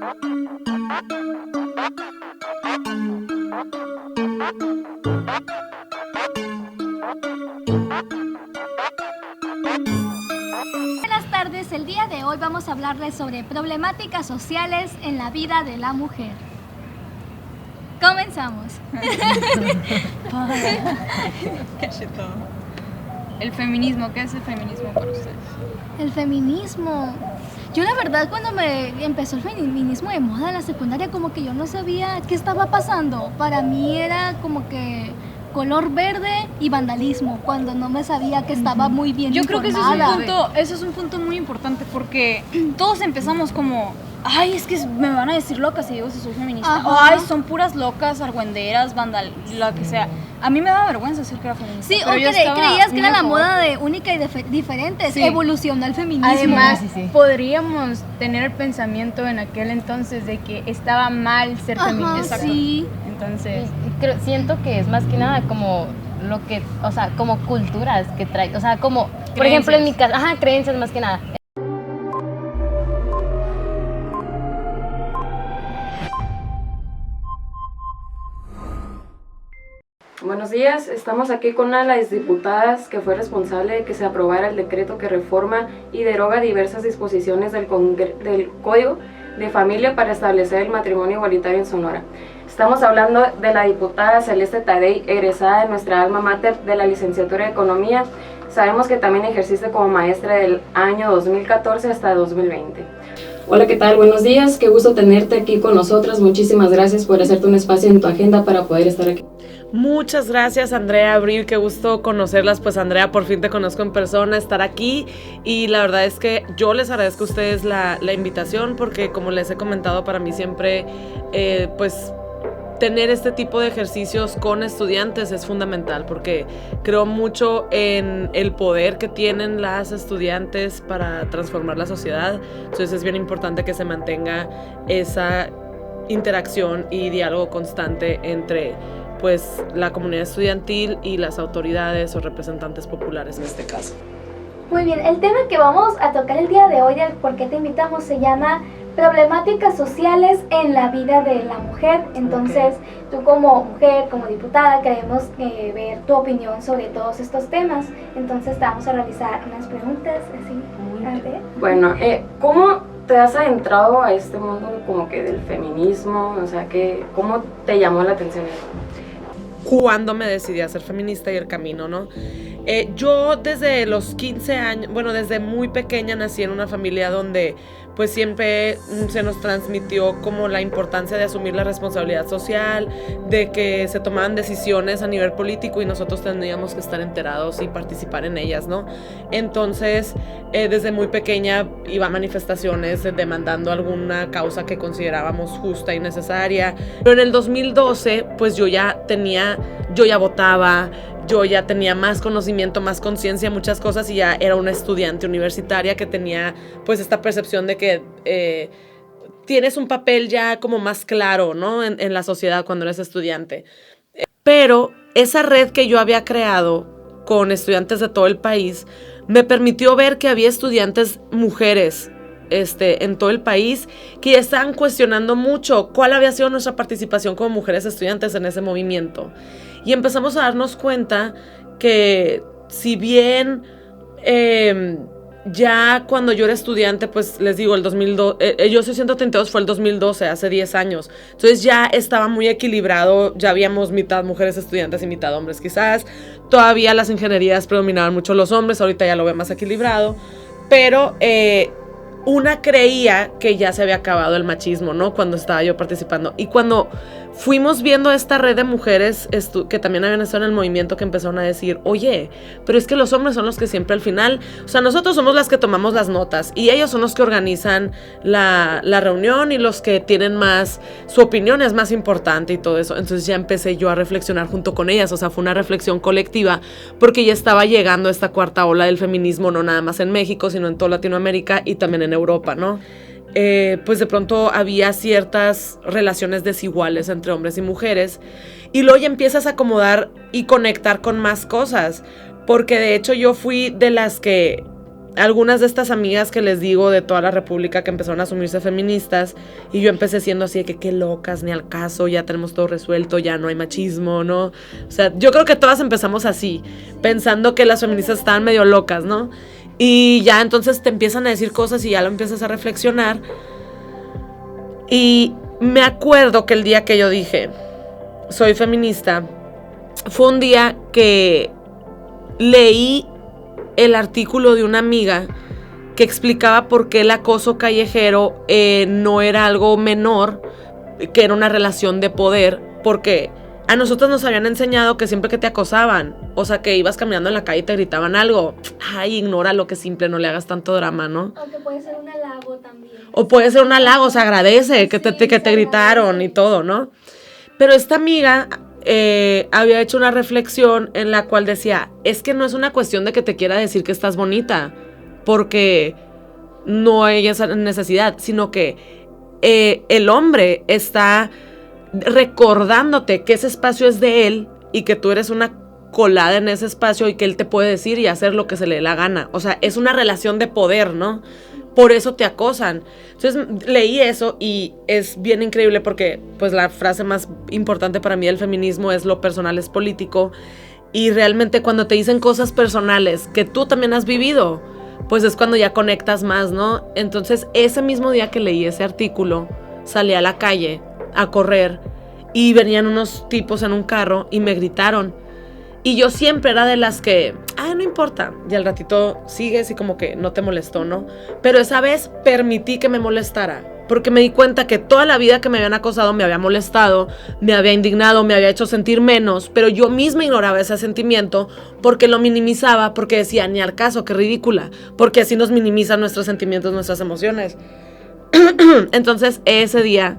Buenas tardes, el día de hoy vamos a hablarles sobre problemáticas sociales en la vida de la mujer. Comenzamos. El feminismo, ¿qué es el feminismo para ustedes? El feminismo. Yo la verdad cuando me empezó el feminismo de moda en la secundaria como que yo no sabía qué estaba pasando. Para mí era como que color verde y vandalismo, cuando no me sabía que estaba muy bien Yo creo que informada. eso es un punto muy importante porque todos empezamos como, ay, es que me van a decir loca si digo si soy feminista. Ajá. O ay, son puras locas, argüenderas, lo que sea. A mí me daba vergüenza decir que era feminista. Sí, o pero yo estaba creías que muy era la a favor. moda de única y diferente. Sí. Evolucionó el feminismo. Además, Sí. podríamos tener el pensamiento en aquel entonces de que estaba mal ser Ajá, feminista. sí. Entonces, Siento que es más que nada como lo que, o sea, como culturas que trae, o sea, como, por ejemplo, en mi casa, creencias más que nada. Buenos días, estamos aquí con una de las diputadas que fue responsable de que se aprobara el decreto que reforma y deroga diversas disposiciones del Código de Familia para establecer el matrimonio igualitario en Sonora. Estamos hablando de la diputada Celeste Tadei, egresada de nuestra alma mater de la licenciatura de Economía. Sabemos que también ejerciste como maestra del año 2014 hasta 2020. Hola, ¿qué tal? Buenos días, qué gusto tenerte aquí con nosotras. Muchísimas gracias por hacerte un espacio en tu agenda para poder estar aquí. Muchas gracias, Andrea Abril, qué gusto conocerlas. Pues Andrea, por fin te conozco en persona, estar aquí, y la verdad es que yo les agradezco a ustedes la invitación, porque como les he comentado, para mí siempre pues tener este tipo de ejercicios con estudiantes es fundamental, porque creo mucho en el poder que tienen las estudiantes para transformar la sociedad. Entonces es bien importante que se mantenga esa interacción y diálogo constante entre pues la comunidad estudiantil y las autoridades o representantes populares en este caso. Muy bien, el tema que vamos a tocar el día de hoy, del por qué te invitamos, se llama problemáticas sociales en la vida de la mujer. Entonces, tú como mujer, como diputada, queremos ver tu opinión sobre todos estos temas. Entonces, te vamos a realizar unas preguntas, así, Andrea. Bueno, ¿cómo te has adentrado a este mundo como que del feminismo? O sea, ¿cómo te llamó la atención eso? Cuando me decidí a ser feminista y el camino, ¿no? Yo desde los 15 años, bueno, desde muy pequeña nací en una familia donde pues siempre se nos transmitió como la importancia de asumir la responsabilidad social, de que se tomaban decisiones a nivel político y nosotros tendríamos que estar enterados y participar en ellas, ¿no? Entonces, desde muy pequeña iba a manifestaciones demandando alguna causa que considerábamos justa y necesaria. Pero en el 2012, pues yo ya votaba, yo ya tenía más conocimiento, más conciencia, muchas cosas, y ya era una estudiante universitaria que tenía pues esta percepción de que tienes un papel ya como más claro, ¿no? en la sociedad cuando eres estudiante. Pero esa red que yo había creado con estudiantes de todo el país me permitió ver que había estudiantes mujeres en todo el país que ya estaban cuestionando mucho cuál había sido nuestra participación como mujeres estudiantes en ese movimiento. Y empezamos a darnos cuenta que si bien ya cuando yo era estudiante, pues les digo, el 2012, yo soy 132, fue el 2012, hace 10 años. Entonces ya estaba muy equilibrado, ya habíamos mitad mujeres estudiantes y mitad hombres. Quizás todavía las ingenierías predominaban mucho los hombres, ahorita ya lo veo más equilibrado, pero una creía que ya se había acabado el machismo, ¿no? Cuando estaba yo participando. Y cuando fuimos viendo esta red de mujeres que también habían estado en el movimiento, que empezaron a decir, oye, pero es que los hombres son los que siempre al final, o sea, nosotros somos las que tomamos las notas y ellos son los que organizan la reunión y los que tienen más, su opinión es más importante y todo eso. Entonces ya empecé yo a reflexionar junto con ellas, o sea, fue una reflexión colectiva, porque ya estaba llegando esta cuarta ola del feminismo, no nada más en México, sino en toda Latinoamérica y también en Europa, ¿no? Pues de pronto había ciertas relaciones desiguales entre hombres y mujeres, y luego ya empiezas a acomodar y conectar con más cosas, porque de hecho yo fui de las que algunas de estas amigas que les digo de toda la república que empezaron a asumirse feministas, y yo empecé siendo así de que qué locas, ni al caso, ya tenemos todo resuelto, ya no hay machismo, ¿no? O sea, yo creo que todas empezamos así, pensando que las feministas estaban medio locas, ¿no? Y ya entonces te empiezan a decir cosas y ya lo empiezas a reflexionar. Y me acuerdo que el día que yo dije, soy feminista, fue un día que leí el artículo de una amiga que explicaba por qué el acoso callejero no era algo menor, que era una relación de poder, porque a nosotros nos habían enseñado que siempre que te acosaban, o sea, que ibas caminando en la calle y te gritaban algo, ay, ignora lo que es simple, no le hagas tanto drama, ¿no? O que puede ser un halago también. O puede ser un halago, o sea, agradece que te gritaron y todo, ¿no? Pero esta amiga había hecho una reflexión en la cual decía, es que no es una cuestión de que te quiera decir que estás bonita, porque no hay esa necesidad, sino que el hombre está recordándote que ese espacio es de él y que tú eres una colada en ese espacio y que él te puede decir y hacer lo que se le dé la gana. O sea, es una relación de poder, ¿no? Por eso te acosan. Entonces leí eso y es bien increíble porque pues la frase más importante para mí del feminismo es lo personal es político, y realmente cuando te dicen cosas personales que tú también has vivido, pues es cuando ya conectas más, ¿no? Entonces ese mismo día que leí ese artículo salí a la calle a correr y venían unos tipos en un carro y me gritaron. Y yo siempre era de las que, no importa. Y al ratito sigues y como que no te molestó, ¿no? Pero esa vez permití que me molestara. Porque me di cuenta que toda la vida que me habían acosado me había molestado, me había indignado, me había hecho sentir menos. Pero yo misma ignoraba ese sentimiento porque lo minimizaba, porque decía, ni al caso, qué ridícula. Porque así nos minimizan nuestros sentimientos, nuestras emociones. Entonces ese día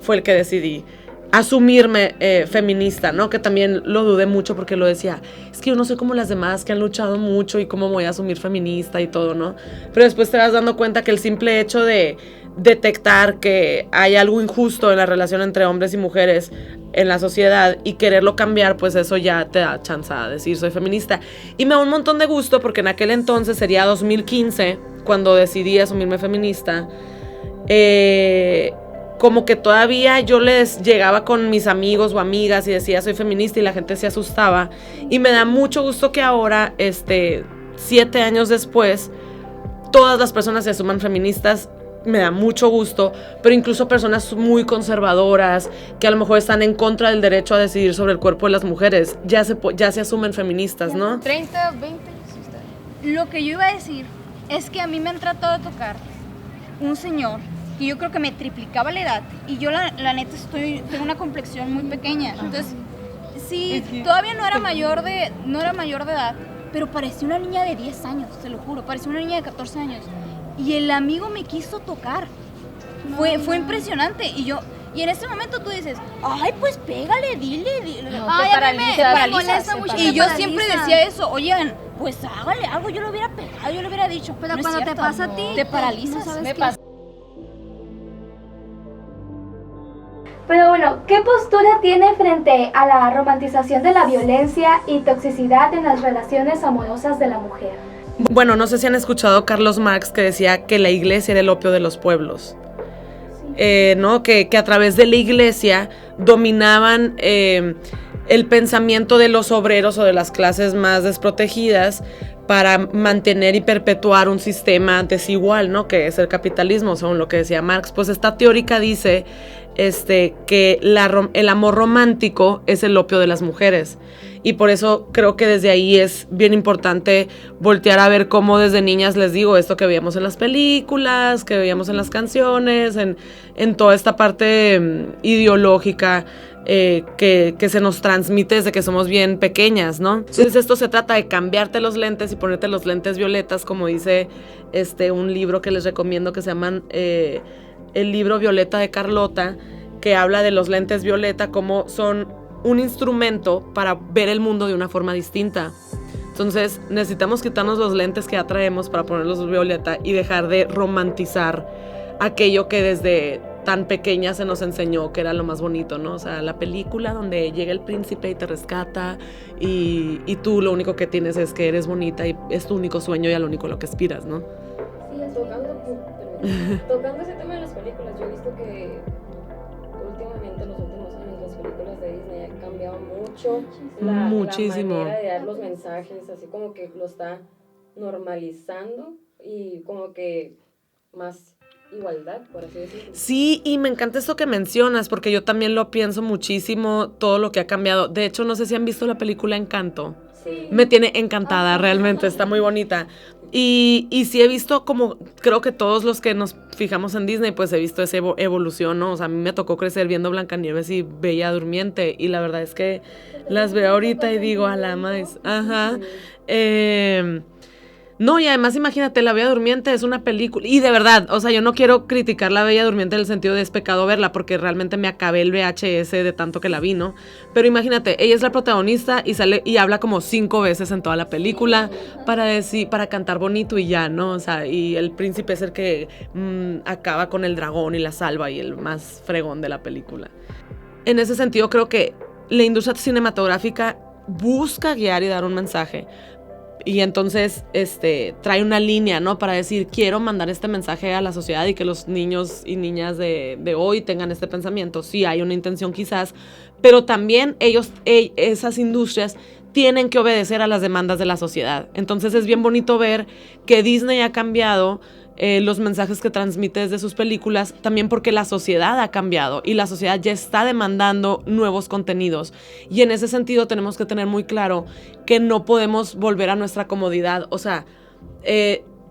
fue el que decidí asumirme feminista, ¿no? Que también lo dudé mucho porque lo decía, es que yo no soy como las demás que han luchado mucho y cómo me voy a asumir feminista y todo, ¿no? Pero después te vas dando cuenta que el simple hecho de detectar que hay algo injusto en la relación entre hombres y mujeres en la sociedad y quererlo cambiar, pues eso ya te da chance a decir soy feminista. Y me da un montón de gusto porque en aquel entonces sería 2015 cuando decidí asumirme feminista. Como que todavía yo les llegaba con mis amigos o amigas y decía soy feminista y la gente se asustaba, y me da mucho gusto que ahora 7 años después todas las personas se asuman feministas. Me da mucho gusto, pero incluso personas muy conservadoras que a lo mejor están en contra del derecho a decidir sobre el cuerpo de las mujeres ya se asumen feministas, ¿no? 30, 20, Lo que yo iba a decir es que a mí me han tratado de tocar un señor que yo creo que me triplicaba la edad, y yo la neta tengo una complexión muy pequeña. Entonces, sí, todavía no era mayor de edad, pero parecía una niña de 10 años, te lo juro, parecía una niña de 14 años. Y el amigo me quiso tocar. Fue impresionante. Y en ese momento tú dices, ay, pues pégale, dile. No, Ay, te a mí me paraliza, molesta mucho. Y yo siempre decía eso, oigan, pues hágale algo, yo lo hubiera pegado, yo lo hubiera dicho. Pero No es cuando te cierto. pasa a ti, te paralizas. no sabes me qué. pasa. Pero bueno, ¿qué postura tiene frente a la romantización de la violencia y toxicidad en las relaciones amorosas de la mujer? Bueno, no sé si han escuchado a Carlos Marx que decía que la iglesia era el opio de los pueblos. ¿No? Que a través de la iglesia dominaban el pensamiento de los obreros o de las clases más desprotegidas para mantener y perpetuar un sistema desigual, ¿no? Que es el capitalismo, según lo que decía Marx. Pues esta teórica dice que el amor romántico es el opio de las mujeres. Y por eso creo que desde ahí es bien importante voltear a ver cómo desde niñas, les digo, esto que veíamos en las películas, que veíamos en las canciones, en toda esta parte ideológica que se nos transmite desde que somos bien pequeñas, ¿no? Entonces esto se trata de cambiarte los lentes y ponerte los lentes violetas, como dice un libro que les recomiendo que se llaman el libro Violeta de Carlota, que habla de los lentes violeta como son un instrumento para ver el mundo de una forma distinta. Entonces necesitamos quitarnos los lentes que ya traemos para ponerlos violeta y dejar de romantizar aquello que desde tan pequeña se nos enseñó que era lo más bonito, ¿no? O sea, la película donde llega el príncipe y te rescata y tú lo único que tienes es que eres bonita y es tu único sueño y a lo único a lo que aspiras, ¿no? Sí, tocando ese tema de las películas, yo he visto que últimamente, en los últimos años, las películas de Disney han cambiado mucho Muchísimo. la manera de dar los mensajes, así como que lo está normalizando y como que más igualdad, por así decirlo. Sí, y me encanta esto que mencionas, porque yo también lo pienso muchísimo, todo lo que ha cambiado. De hecho, no sé si han visto la película Encanto. Sí. Me tiene encantada, realmente, está muy bonita. Y sí he visto como, creo que todos los que nos fijamos en Disney, pues he visto esa evolución, ¿no? O sea, a mí me tocó crecer viendo Blancanieves y Bella Durmiente, y la verdad es que las veo ahorita y digo, a la más, ajá. No, y además imagínate, La Bella Durmiente es una película, y de verdad, o sea, yo no quiero criticar La Bella Durmiente en el sentido de es pecado verla, porque realmente me acabé el VHS de tanto que la vi, ¿no? Pero imagínate, ella es la protagonista y sale y habla como 5 veces en toda la película para cantar bonito y ya, ¿no? O sea, y el príncipe es el que acaba con el dragón y la salva y el más fregón de la película. En ese sentido, creo que la industria cinematográfica busca guiar y dar un mensaje. Y entonces trae una línea, ¿no? Para decir, quiero mandar este mensaje a la sociedad y que los niños y niñas de hoy tengan este pensamiento. Sí, hay una intención quizás, pero también esas industrias tienen que obedecer a las demandas de la sociedad. Entonces es bien bonito ver que Disney ha cambiado los mensajes que transmite desde sus películas, también porque la sociedad ha cambiado y la sociedad ya está demandando nuevos contenidos. Y en ese sentido tenemos que tener muy claro que no podemos volver a nuestra comodidad. O sea,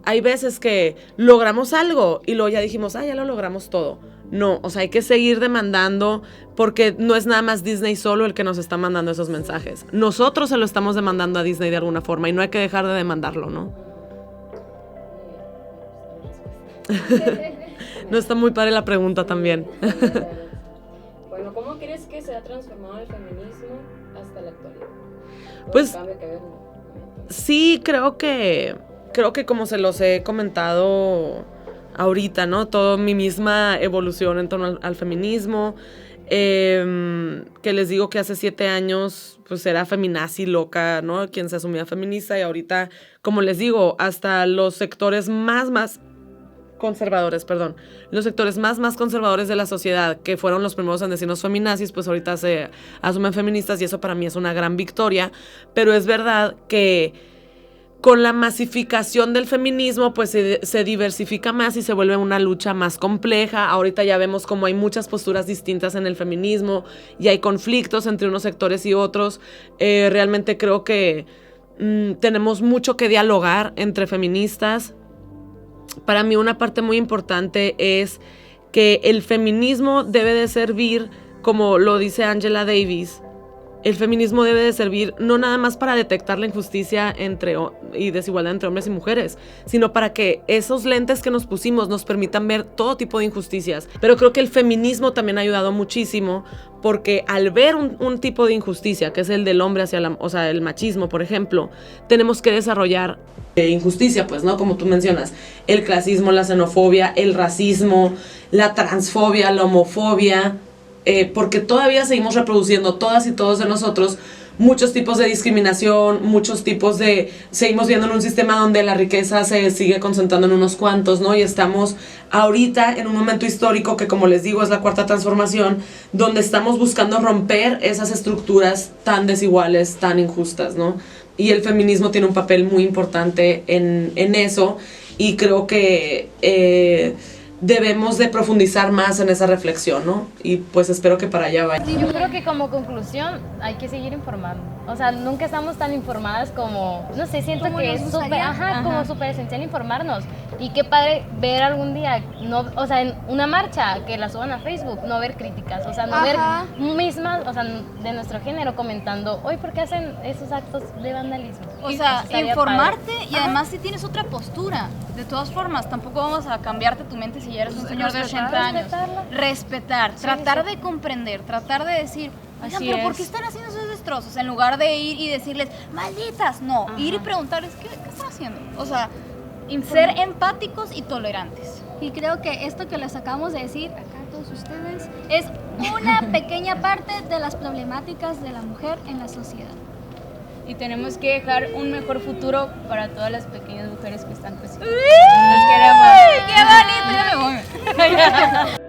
hay veces que logramos algo y luego ya dijimos, ya lo logramos todo. No, o sea, hay que seguir demandando porque no es nada más Disney solo el que nos está mandando esos mensajes. Nosotros se lo estamos demandando a Disney de alguna forma y no hay que dejar de demandarlo, ¿no? No, está muy padre la pregunta también. Bueno, ¿cómo crees que se ha transformado el feminismo hasta la actualidad? Pues sí, creo que como se los he comentado ahorita, ¿no? Toda mi misma evolución en torno al feminismo, que les digo que hace 7 años pues era feminazi loca, ¿no? Quien se asumía feminista y ahorita, como les digo, hasta los sectores más conservadores, los sectores más conservadores de la sociedad, que fueron los primeros en decirnos feminazis, pues ahorita se asumen feministas y eso para mí es una gran victoria, pero es verdad que con la masificación del feminismo pues se diversifica más y se vuelve una lucha más compleja. Ahorita ya vemos como hay muchas posturas distintas en el feminismo y hay conflictos entre unos sectores y otros. Realmente creo que tenemos mucho que dialogar entre feministas. Para mí una parte muy importante es que el feminismo debe de servir, como lo dice Angela Davis, el feminismo debe de servir no nada más para detectar la injusticia y desigualdad entre hombres y mujeres, sino para que esos lentes que nos pusimos nos permitan ver todo tipo de injusticias. Pero creo que el feminismo también ha ayudado muchísimo porque al ver un tipo de injusticia, que es el del hombre hacia el machismo, por ejemplo, tenemos que desarrollar injusticia, pues, ¿no? Como tú mencionas, el clasismo, la xenofobia, el racismo, la transfobia, la homofobia, porque todavía seguimos reproduciendo todas y todos de nosotros muchos tipos de discriminación, seguimos viendo en un sistema donde la riqueza se sigue concentrando en unos cuantos, ¿no? Y estamos ahorita en un momento histórico que, como les digo, es la cuarta transformación, donde estamos buscando romper esas estructuras tan desiguales, tan injustas, ¿no? Y el feminismo tiene un papel muy importante en eso, y creo que debemos de profundizar más en esa reflexión, ¿no? Y pues espero que para allá vaya. Yo creo que como conclusión hay que seguir informando. O sea, nunca estamos tan informadas como, no sé, siento que es como súper esencial informarnos. Y qué padre ver algún día, o sea, en una marcha que la suban a Facebook, no ver críticas, o sea, no ver mismas, o sea, de nuestro género comentando, hoy, ¿por qué hacen esos actos de vandalismo? O sea, informarte y además si tienes otra postura. De todas formas, tampoco vamos a cambiarte tu mente si ya eres un señor de 80 años. Respetar, tratar de comprender, tratar de decir, oigan, pero ¿por qué están haciendo esos destrozos? En lugar de ir y decirles, malditas, no, ir y preguntarles, ¿qué están haciendo? O sea, ser empáticos y tolerantes. Y creo que esto que les acabamos de decir acá a todos ustedes es una pequeña parte de las problemáticas de la mujer en la sociedad. Y tenemos que dejar un mejor futuro para todas las pequeñas mujeres que están creciendo. Nos queremos. ¡Qué bonito! Ya me voy.